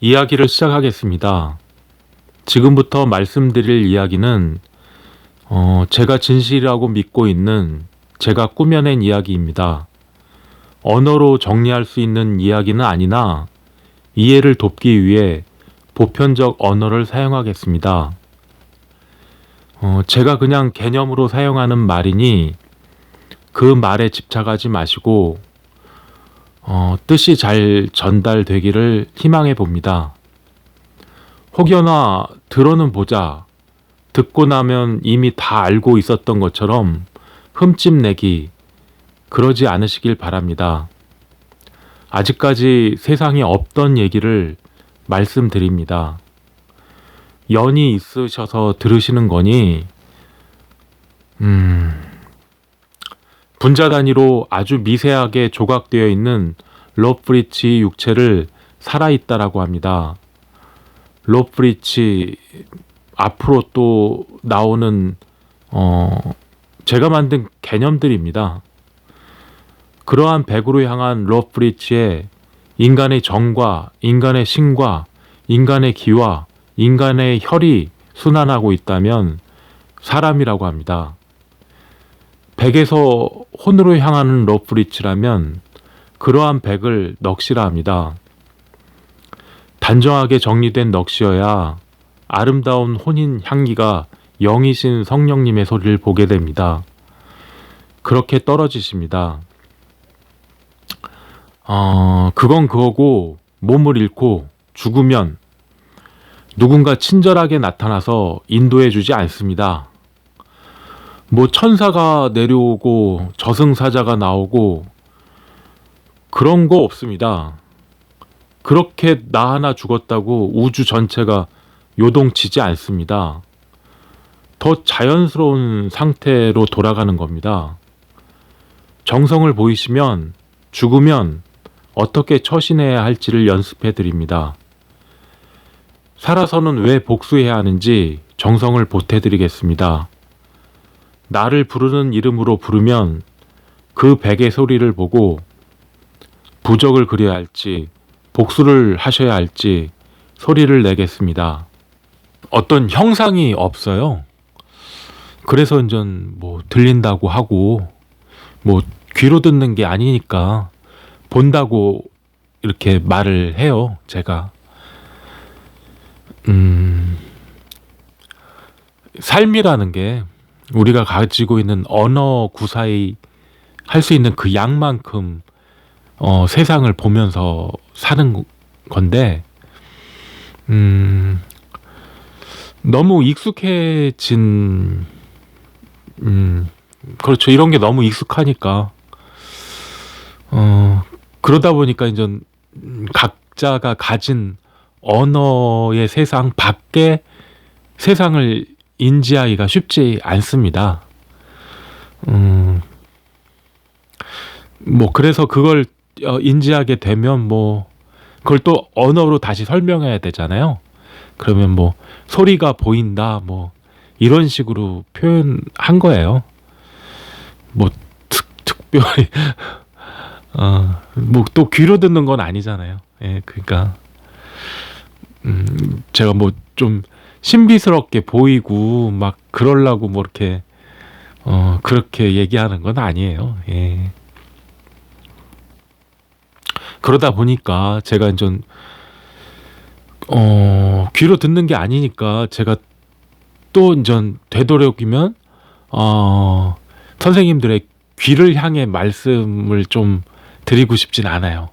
이야기를 시작하겠습니다. 지금부터 말씀드릴 이야기는 제가 진실이라고 믿고 있는 제가 꾸며낸 이야기입니다. 언어로 정리할 수 있는 이야기는 아니나 이해를 돕기 위해 보편적 언어를 사용하겠습니다. 제가 그냥 개념으로 사용하는 말이니 그 말에 집착하지 마시고 뜻이 잘 전달되기를 희망해 봅니다. 혹여나 들어는 보자, 듣고 나면 이미 다 알고 있었던 것처럼 흠집내기, 그러지 않으시길 바랍니다. 아직까지 세상에 없던 얘기를 말씀드립니다. 연이 있으셔서 들으시는 거니 분자 단위로 아주 미세하게 조각되어 있는 로프리치 육체를 살아있다라고 합니다. 로프리치 앞으로 또 나오는 제가 만든 개념들입니다. 그러한 백으로 향한 로프리치에 인간의 정과 인간의 신과 인간의 기와 인간의 혈이 순환하고 있다면 사람이라고 합니다. 백에서 혼으로 향하는 로프리치라면 그러한 백을 넋이라 합니다. 단정하게 정리된 넋이어야 아름다운 혼인 향기가 영이신 성령님의 소리를 보게 됩니다. 그렇게 떨어지십니다. 그건 그거고 몸을 잃고 죽으면 누군가 친절하게 나타나서 인도해 주지 않습니다. 뭐 천사가 내려오고 저승사자가 나오고 그런 거 없습니다. 그렇게 나 하나 죽었다고 우주 전체가 요동치지 않습니다. 더 자연스러운 상태로 돌아가는 겁니다. 정성을 보이시면 죽으면 어떻게 처신해야 할지를 연습해 드립니다. 살아서는 왜 복수해야 하는지 정성을 보태 드리겠습니다. 나를 부르는 이름으로 부르면 그 백의 소리를 보고 부적을 그려야 할지 복수를 하셔야 할지 소리를 내겠습니다. 어떤 형상이 없어요. 그래서 이제 뭐 들린다고 하고 뭐 귀로 듣는 게 아니니까 본다고 이렇게 말을 해요. 제가 삶이라는 게 우리가 가지고 있는 언어 구사의 할 수 있는 그 양만큼 세상을 보면서 사는 건데 너무 익숙해진 그렇죠. 이런 게 너무 익숙하니까 그러다 보니까 이제 각자가 가진 언어의 세상 밖에 세상을 인지하기가 쉽지 않습니다. 뭐 그래서 그걸 인지하게 되면 뭐 그걸 또 언어로 다시 설명해야 되잖아요. 그러면 뭐 소리가 보인다 뭐 이런 식으로 표현한 거예요. 뭐 특별히 뭐 또 귀로 듣는 건 아니잖아요. 예, 그러니까 제가 뭐 좀 신비스럽게 보이고 막 그러려고 뭐 이렇게 그렇게 얘기하는 건 아니에요. 예. 그러다 보니까 제가 이제 귀로 듣는 게 아니니까 제가 또 이제 되도록이면 선생님들의 귀를 향해 말씀을 좀 드리고 싶진 않아요.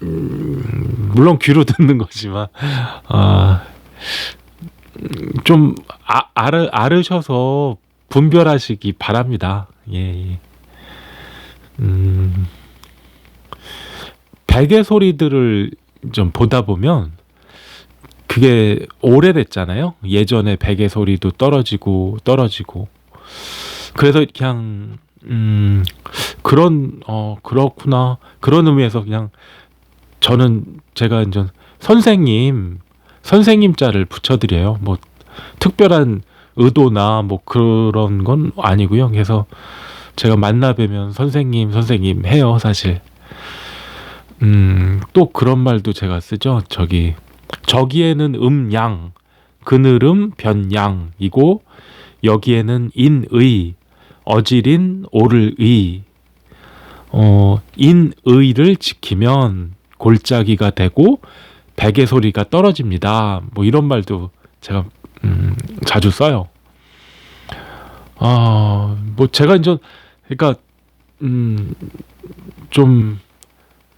물론 귀로 듣는 거지만 좀 알으셔서 분별하시기 바랍니다. 예. 백의 소리들을 좀 보다 보면 그게 오래됐잖아요. 예전에 백의 소리도 떨어지고 그래서 그냥 그렇구나 그런 의미에서 그냥 저는 제가 이제 선생님 자를 붙여드려요. 뭐 특별한 의도나 뭐 그런 건 아니고요. 그래서 제가 만나 뵈면 선생님 해요, 사실. 또 그런 말도 제가 쓰죠. 저기에는 양, 그늘음 변양이고 여기에는 인의, 어질인 오를의. 인의를 지키면 골짜기가 되고 베개 소리가 떨어집니다. 뭐 이런 말도 제가 자주 써요. 뭐 제가 이제 그러니까 좀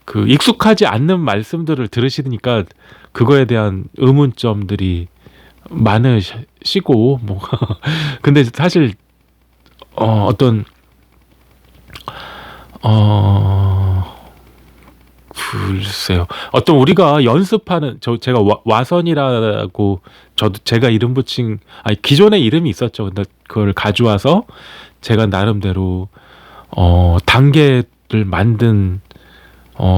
그 익숙하지 않는 말씀들을 들으시니까 그거에 대한 의문점들이 많으시고 뭐 근데 사실 어떤 글쎄요. 어떤 우리가 연습하는 제가 와선이라고 저도 제가 이름 붙인 기존에 이름이 있었죠. 근데 그걸 가져와서 제가 나름대로 단계를 만든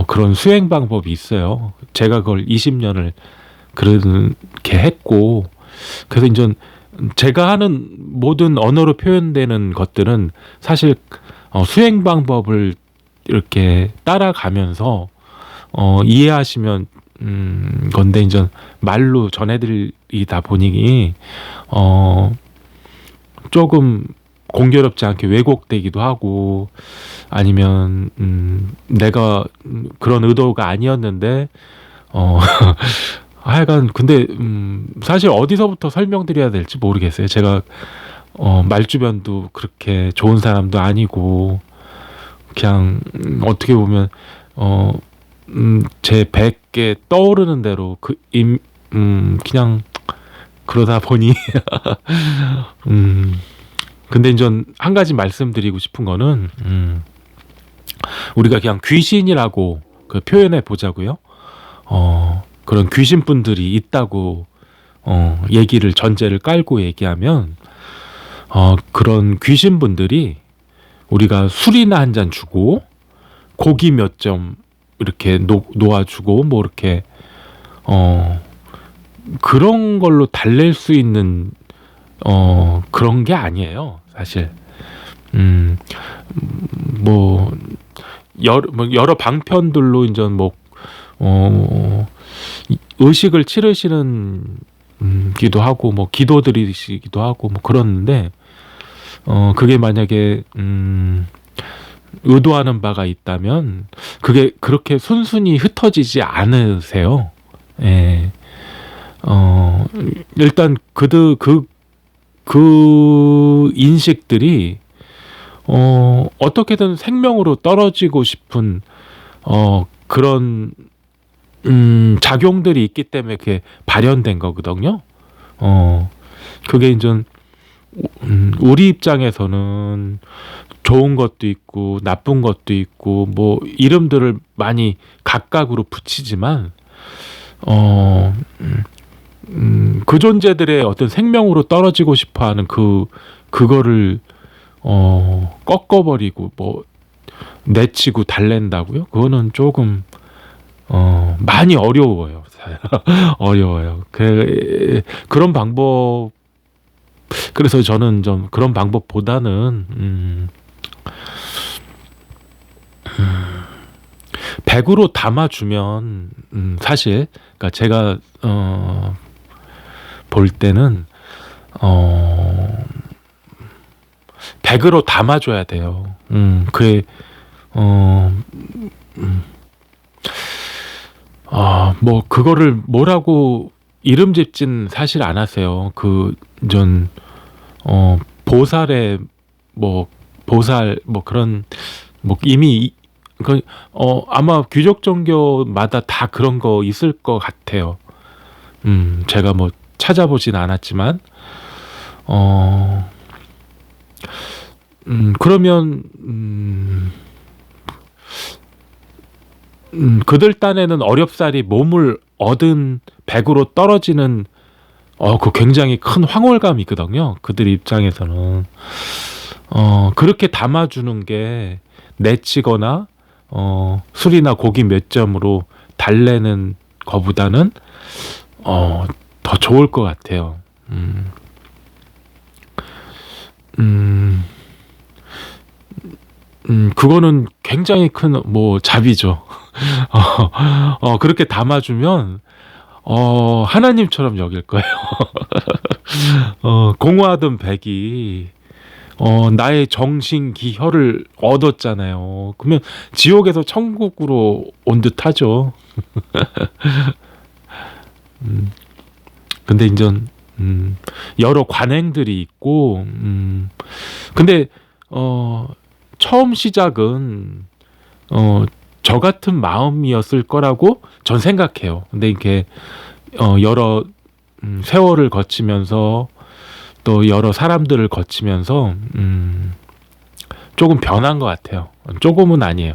그런 수행 방법이 있어요. 제가 그걸 20년을 그렇게 했고 그래서 이제 제가 하는 모든 언어로 표현되는 것들은 사실 수행 방법을 이렇게 따라가면서 이해하시면 건데 이제 말로 전해드리다 보니 조금 공교롭지 않게 왜곡되기도 하고 아니면 내가 그런 의도가 아니었는데 하여간 근데 사실 어디서부터 설명드려야 될지 모르겠어요. 제가 말주변도 그렇게 좋은 사람도 아니고 그냥 어떻게 보면 제 배에 떠오르는 대로 그냥 그러다 보니 근데 이제 한 가지 말씀드리고 싶은 거는 우리가 그냥 귀신이라고 그 표현해 보자고요. 그런 귀신분들이 있다고 얘기를 전제를 깔고 얘기하면 그런 귀신분들이 우리가 술이나 한 잔 주고 고기 몇 점 이렇게 놓아주고 뭐 이렇게 그런 걸로 달랠 수 있는 그런 게 아니에요, 사실. 뭐 여러 방편들로 이제 뭐 의식을 치르시는 기도 하고 뭐 기도 드리시기도 하고 뭐 그러는데 그게 만약에 의도하는 바가 있다면 그게 그렇게 순순히 흩어지지 않으세요. 예. 일단 그 인식들이 어떻게든 생명으로 떨어지고 싶은 그런 작용들이 있기 때문에 그게 발현된 거거든요. 그게 이제 우리 입장에서는 좋은 것도 있고 나쁜 것도 있고 뭐 이름들을 많이 각각으로 붙이지만 그 존재들의 어떤 생명으로 떨어지고 싶어하는 그거를 꺾어버리고 뭐 내치고 달랜다고요? 그거는 조금 많이 어려워요. 어려워요. 그런 방법. 그래서 저는 좀 그런 방법보다는 100으로 담아주면 사실 그러니까 제가 볼 때는 100으로 담아줘야 돼요. 그게 뭐 그거를 뭐라고 이름 짓진 사실 않았어요. 전 보살의 뭐 보살 뭐 그런 뭐 이미 아마 귀족 종교마다 다 그런 거 있을 것 같아요. 제가 뭐 찾아보진 않았지만 그러면 그들 딴에는 어렵사리 몸을 얻은 100으로 떨어지는 그 굉장히 큰 황홀감이 있거든요. 그들 입장에서는 그렇게 담아주는 게 내치거나 술이나 고기 몇 점으로 달래는 거보다는 더 좋을 것 같아요. 그거는 굉장히 큰 뭐 잡이죠. 그렇게 담아주면 하나님처럼 여길 거예요. 공허하던 백이 나의 정신기혈을 얻었잖아요. 그러면 지옥에서 천국으로 온 듯하죠. 근데 이제 여러 관행들이 있고, 근데 처음 시작은 저 같은 마음이었을 거라고 전 생각해요. 근데 이게 여러 세월을 거치면서 또 여러 사람들을 거치면서 조금 변한 것 같아요. 조금은 아니에요.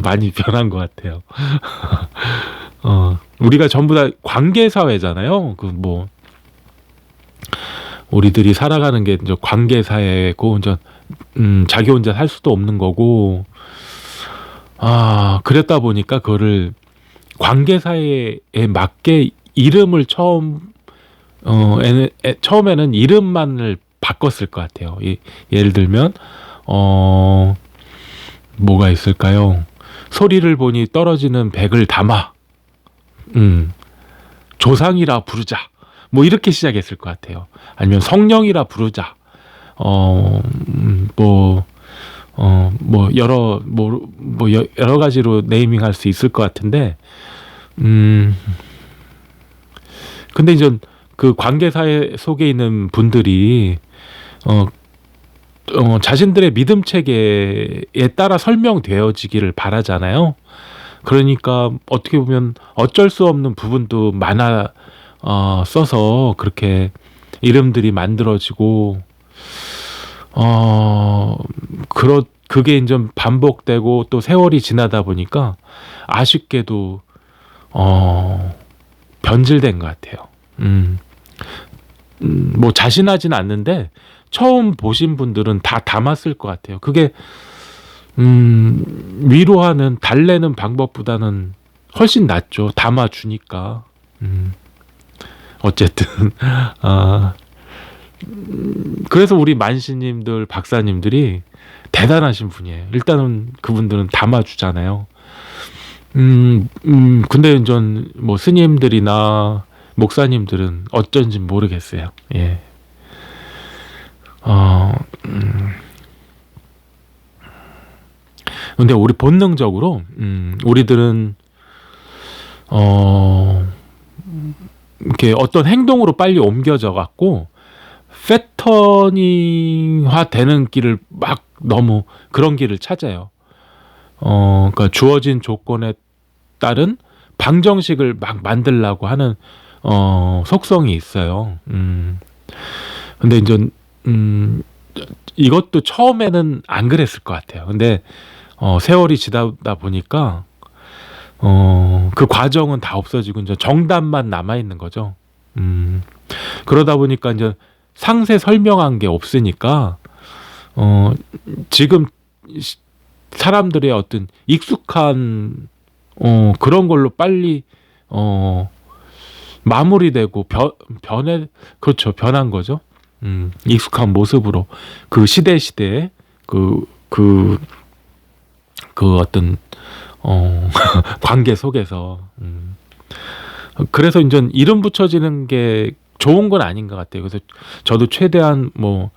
많이 변한 것 같아요. 우리가 전부 다 관계 사회잖아요. 그 뭐 우리들이 살아가는 게 이제 관계 사회고 이제 자기 혼자 살 수도 없는 거고, 그랬다 보니까 그거를 관계 사회에 맞게 이름을 처음에는 이름만을 바꿨을 것 같아요. 예를 들면 뭐가 있을까요? 소리를 보니 떨어지는 백을 담아 조상이라 부르자. 뭐 이렇게 시작했을 것 같아요. 아니면 성령이라 부르자. 여러 가지로 네이밍할 수 있을 것 같은데, 근데 이제 그 관계사회 속에 있는 분들이 자신들의 믿음 체계에 따라 설명되어지기를 바라잖아요. 그러니까 어떻게 보면 어쩔 수 없는 부분도 많아 써서 그렇게 이름들이 만들어지고, 그게 이제 반복되고 또 세월이 지나다 보니까 아쉽게도 변질된 것 같아요. 뭐 자신하진 않는데 처음 보신 분들은 다 담았을 것 같아요. 그게 위로하는 달래는 방법보다는 훨씬 낫죠. 담아주니까. 어쨌든 그래서 우리 만시님들 박사님들이 대단하신 분이에요. 일단은 그분들은 담아주잖아요. 근데 전 뭐 스님들이나 목사님들은 어쩐지 모르겠어요. 예. 근데 우리 본능적으로 우리들은 이렇게 어떤 행동으로 빨리 옮겨져 갖고 패터닝화 되는 길을 막 너무 그런 길을 찾아요. 그러니까 주어진 조건에 따른 방정식을 막 만들려고 하는 속성이 있어요. 근데 이제 이것도 처음에는 안 그랬을 것 같아요. 근데 세월이 지나다 보니까 그 과정은 다 없어지고 이제 정답만 남아 있는 거죠. 그러다 보니까 이제 상세 설명한 게 없으니까 지금 사람들의 어떤 익숙한 그런 걸로 빨리 마무리되고 그렇죠, 변한 거죠. 익숙한 모습으로 그 시대에 그 어떤 관계 속에서 그래서 이제 이름 붙여지는 게 좋은 건 아닌 것 같아요. 그래서 저도 최대한 뭐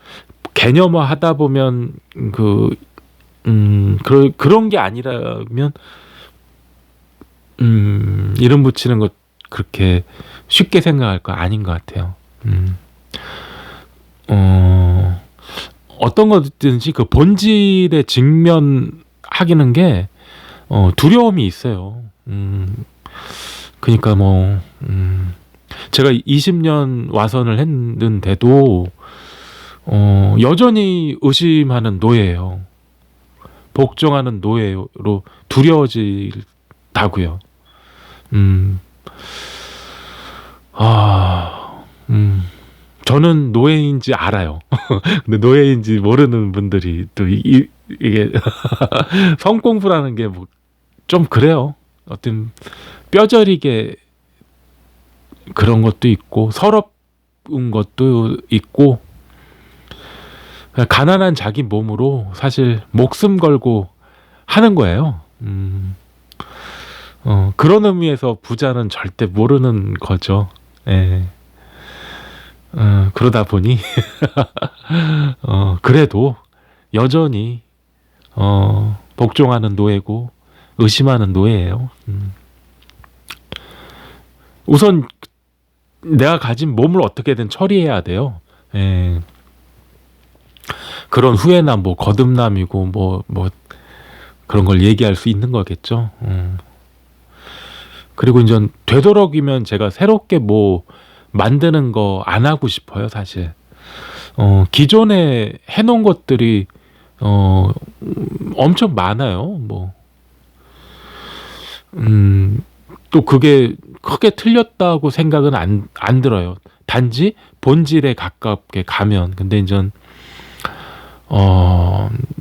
개념화 하다 보면 그런 게 아니라면 이름 붙이는 것 그렇게 쉽게 생각할 거 아닌 것 같아요. 어떤 거든지 그 본질에 직면하기는 게 두려움이 있어요. 그러니까 뭐 제가 20년 와선을 했는데도 여전히 의심하는 노예예요. 복종하는 노예로 두려워지다고요. 저는 노예인지 알아요. 근데 노예인지 모르는 분들이 또 이게 성공부라는 게 뭐 좀 그래요. 어떤 뼈저리게 그런 것도 있고 서럽은 것도 있고, 가난한 자기 몸으로 사실 목숨 걸고 하는 거예요. 그런 의미에서 부자는 절대 모르는 거죠. 예. 그러다 보니 그래도 여전히 복종하는 노예고 의심하는 노예예요. 우선 내가 가진 몸을 어떻게든 처리해야 돼요. 예. 그런 후회나 뭐 거듭남이고 뭐 그런 걸 얘기할 수 있는 거겠죠. 그리고 이제 되도록이면 제가 새롭게 뭐 만드는 거 안 하고 싶어요, 사실. 기존에 해놓은 것들이 엄청 많아요. 뭐, 또 그게 크게 틀렸다고 생각은 안 들어요. 단지 본질에 가깝게 가면. 근데 이제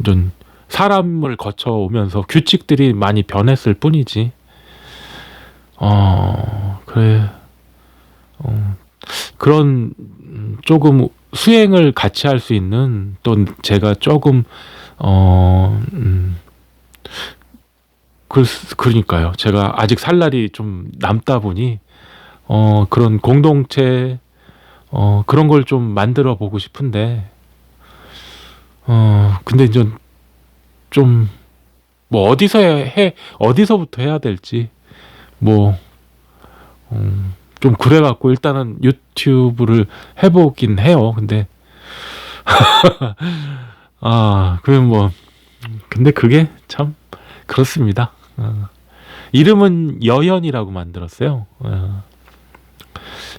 좀 사람을 거쳐오면서 규칙들이 많이 변했을 뿐이지. 그래. 그런 조금 수행을 같이 할 수 있는 또 제가 조금 그러니까요. 제가 아직 살 날이 좀 남다 보니 그런 공동체 그런 걸 좀 만들어 보고 싶은데 근데 이제 좀 뭐 어디서부터 해야 될지 뭐 좀 그래갖고 일단은 유튜브를 해보긴 해요. 근데 그럼 뭐 근데 그게 참 그렇습니다. 이름은 여현이라고 만들었어요.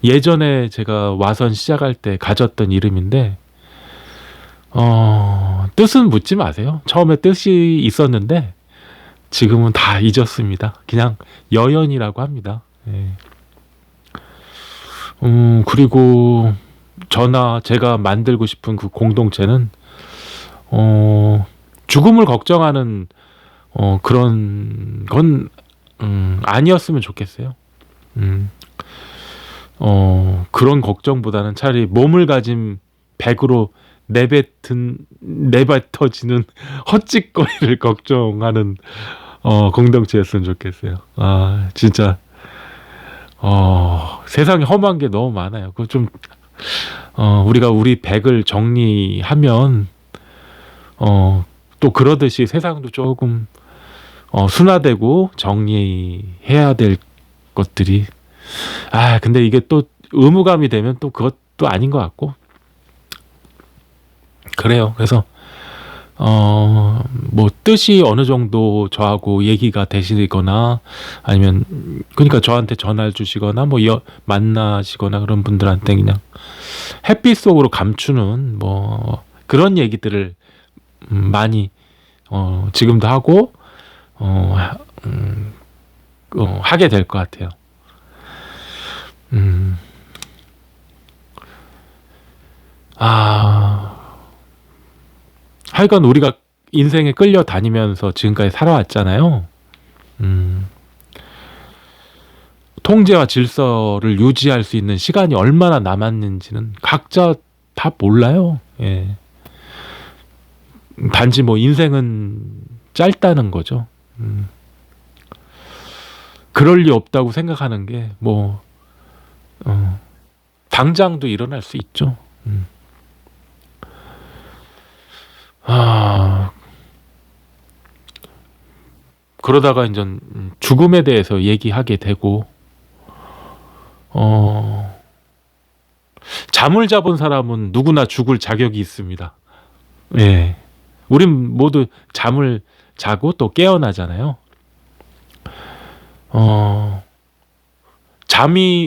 예전에 제가 와선 시작할 때 가졌던 이름인데 뜻은 묻지 마세요. 처음에 뜻이 있었는데 지금은 다 잊었습니다. 그냥 여현이라고 합니다. 예. 그리고 제가 만들고 싶은 그 공동체는 죽음을 걱정하는 그런 건 아니었으면 좋겠어요. 그런 걱정보다는 차라리 몸을 가진 백으로 내뱉어지는 헛짓거리를 걱정하는 공동체였으면 좋겠어요. 진짜 세상에 험한 게 너무 많아요. 그 좀 우리가 우리 백을 정리하면 또 그러듯이 세상도 조금 순화되고 정리해야 될 것들이 근데 이게 또 의무감이 되면 또 그것도 아닌 것 같고 그래요. 그래서 뭐 뜻이 어느 정도 저하고 얘기가 되시거나 아니면 그러니까 저한테 전화를 주시거나 뭐 만나시거나 그런 분들한테 그냥 햇빛 속으로 감추는 뭐 그런 얘기들을 많이 지금도 하고 하게 될 것 같아요. 하여간 우리가 인생에 끌려다니면서 지금까지 살아왔잖아요. 통제와 질서를 유지할 수 있는 시간이 얼마나 남았는지는 각자 다 몰라요. 예. 단지 뭐 인생은 짧다는 거죠. 그럴 리 없다고 생각하는 게 뭐 당장도 일어날 수 있죠. 그러다가 이제 죽음에 대해서 얘기하게 되고 잠을 잡은 사람은 누구나 죽을 자격이 있습니다. 예. 우린 모두 잠을 자고 또 깨어나잖아요.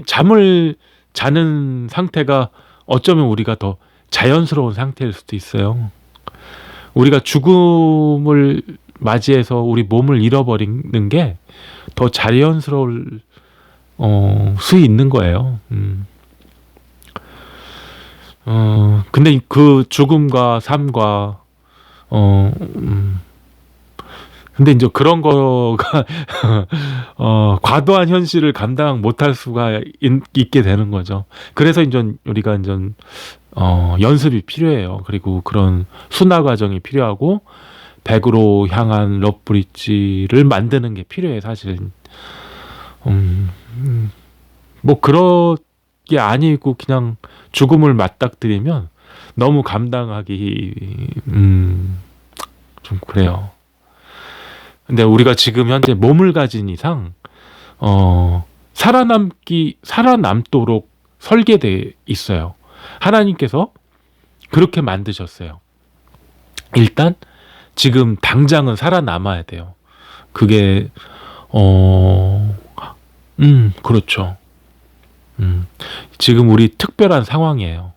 잠을 자는 상태가 어쩌면 우리가 더 자연스러운 상태일 수도 있어요. 우리가 죽음을 맞이해서 우리 몸을 잃어버리는 게 더 자연스러울 수 있는 거예요. 근데 그 죽음과 삶과 근데 이제 그런 거가 과도한 현실을 감당 못할 수가 있게 되는 거죠. 그래서 이제 우리가 이제 연습이 필요해요. 그리고 그런 순화 과정이 필요하고 백으로 향한 러브리지를 만드는 게 필요해 사실. 뭐 그런 게 아니고 그냥 죽음을 맞닥뜨리면 너무 감당하기 좀 그래요. 근데 우리가 지금 현재 몸을 가진 이상 살아남도록 설계돼 있어요. 하나님께서 그렇게 만드셨어요. 일단 지금 당장은 살아남아야 돼요. 그게 그렇죠. 지금 우리 특별한 상황이에요.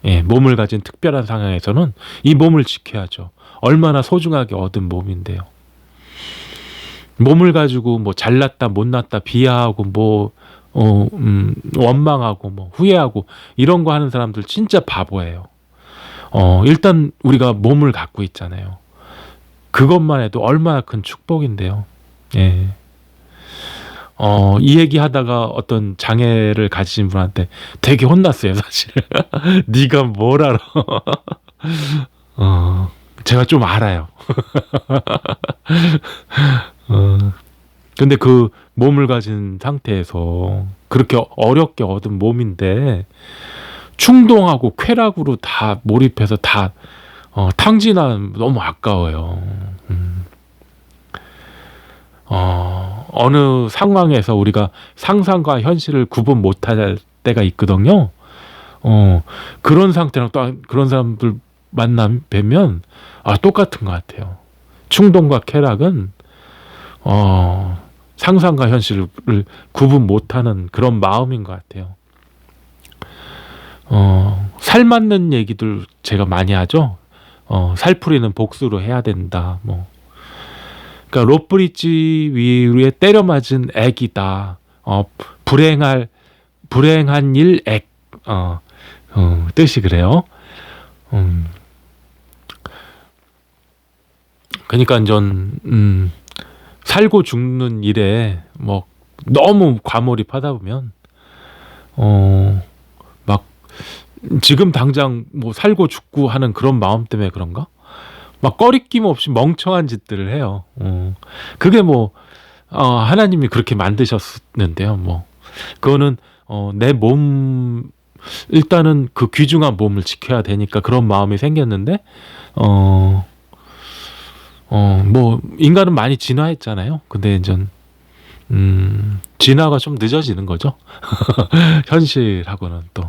예, 몸을 가진 특별한 상황에서는 이 몸을 지켜야죠. 얼마나 소중하게 얻은 몸인데요. 몸을 가지고 뭐 잘났다 못났다 비하하고 뭐 원망하고 뭐 후회하고 이런 거 하는 사람들 진짜 바보예요. 일단 우리가 몸을 갖고 있잖아요. 그것만 해도 얼마나 큰 축복인데요. 예. 이 얘기 하다가 어떤 장애를 가지신 분한테 되게 혼났어요, 사실. 네가 뭘 알아? 제가 좀 알아요. 근데 그 몸을 가진 상태에서 그렇게 어렵게 얻은 몸인데 충동하고 쾌락으로 다 몰입해서 다 탕진하면 너무 아까워요. 어느 상황에서 우리가 상상과 현실을 구분 못할 때가 있거든요. 그런 상태랑 또 그런 사람들 뵈면 똑같은 것 같아요. 충동과 쾌락은 상상과 현실을 구분 못하는 그런 마음인 것 같아요. 살맞는 얘기들 제가 많이 하죠. 살풀이는 복수로 해야 된다. 뭐. 그러니까 로브리지 위에 때려 맞은 액이다. 불행한 일 액. 뜻이 그래요. 그러니까 전 살고 죽는 일에 뭐 너무 과몰입하다 보면 막 지금 당장 뭐 살고 죽고 하는 그런 마음 때문에 그런가? 막 꺼리낌 없이 멍청한 짓들을 해요. 그게 뭐 하나님이 그렇게 만드셨는데요. 뭐 그거는 내 몸 일단은 그 귀중한 몸을 지켜야 되니까 그런 마음이 생겼는데 뭐 인간은 많이 진화했잖아요. 근데 전 진화가 좀 늦어지는 거죠. 현실하고는 또.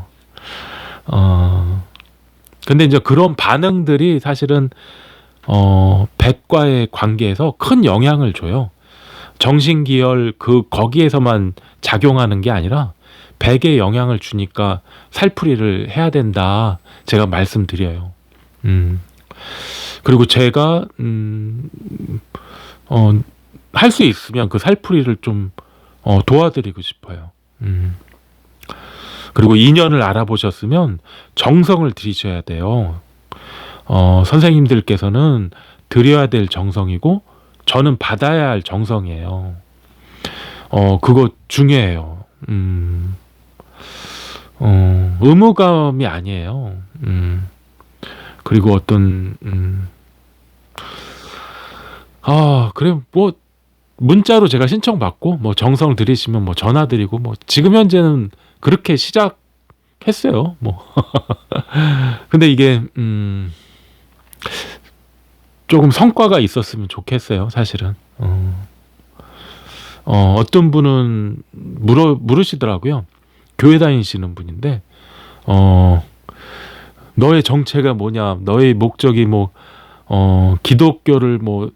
근데 이제 그런 반응들이 사실은 백과의 관계에서 큰 영향을 줘요. 정신기열 거기에서만 작용하는 게 아니라 백에 영향을 주니까 살풀이를 해야 된다. 제가 말씀드려요. 그리고 제가 할 수 있으면 그 살풀이를 좀 도와드리고 싶어요. 그리고 인연을 알아보셨으면 정성을 들이셔야 돼요. 선생님들께서는 드려야 될 정성이고 저는 받아야 할 정성이에요. 그거 중요해요. 의무감이 아니에요. 그리고 어떤 그래 뭐 문자로 제가 신청받고 뭐 정성을 들이시면 뭐 전화 드리고 뭐 지금 현재는 그렇게 시작했어요. 뭐 근데 이게 조금 성과가 있었으면 좋겠어요. 사실은 어떤 분은 물으시더라고요. 교회 다니시는 분인데 너의 정체가 뭐냐, 너의 목적이 뭐 기독교를 뭐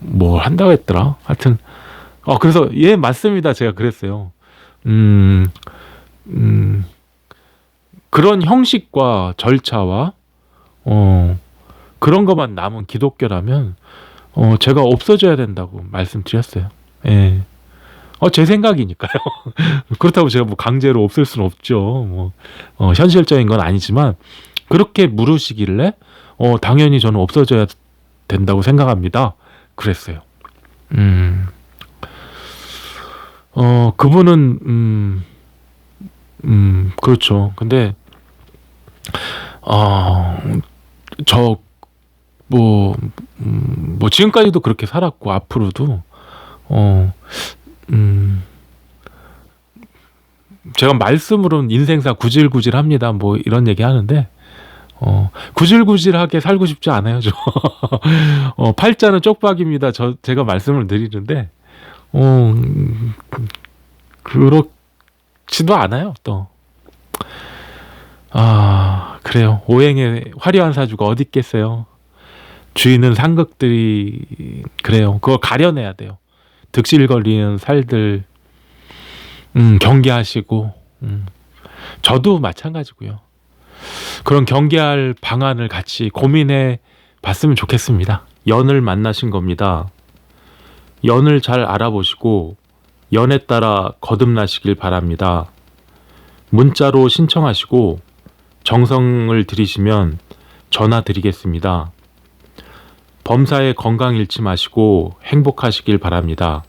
뭐 한다고 했더라. 하여튼 그래서 예 맞습니다. 제가 그랬어요. 그런 형식과 절차와 그런 것만 남은 기독교라면 제가 없어져야 된다고 말씀드렸어요. 예. 제 생각이니까요. 그렇다고 제가 뭐 강제로 없앨 수는 없죠. 뭐 현실적인 건 아니지만 그렇게 물으시길래 당연히 저는 없어져야 된다고 생각합니다. 그랬어요. 그분은 그렇죠. 근데 저 뭐, 뭐 지금까지도 그렇게 살았고 앞으로도 제가 말씀으로는 인생사 구질구질합니다. 뭐 이런 얘기 하는데 구질구질하게 살고 싶지 않아요. 저 팔자는 쪽박입니다. 제가 말씀을 드리는데 그렇지도 않아요. 또 그래요. 오행의 화려한 사주가 어디 있겠어요. 주인은 상극들이 그래요. 그거 가려내야 돼요. 득실 걸리는 살들 경계하시고 저도 마찬가지고요. 그런 경계할 방안을 같이 고민해 봤으면 좋겠습니다. 연을 만나신 겁니다. 연을 잘 알아보시고 연에 따라 거듭나시길 바랍니다. 문자로 신청하시고 정성을 들이시면 전화 드리겠습니다. 범사에 건강 잃지 마시고 행복하시길 바랍니다.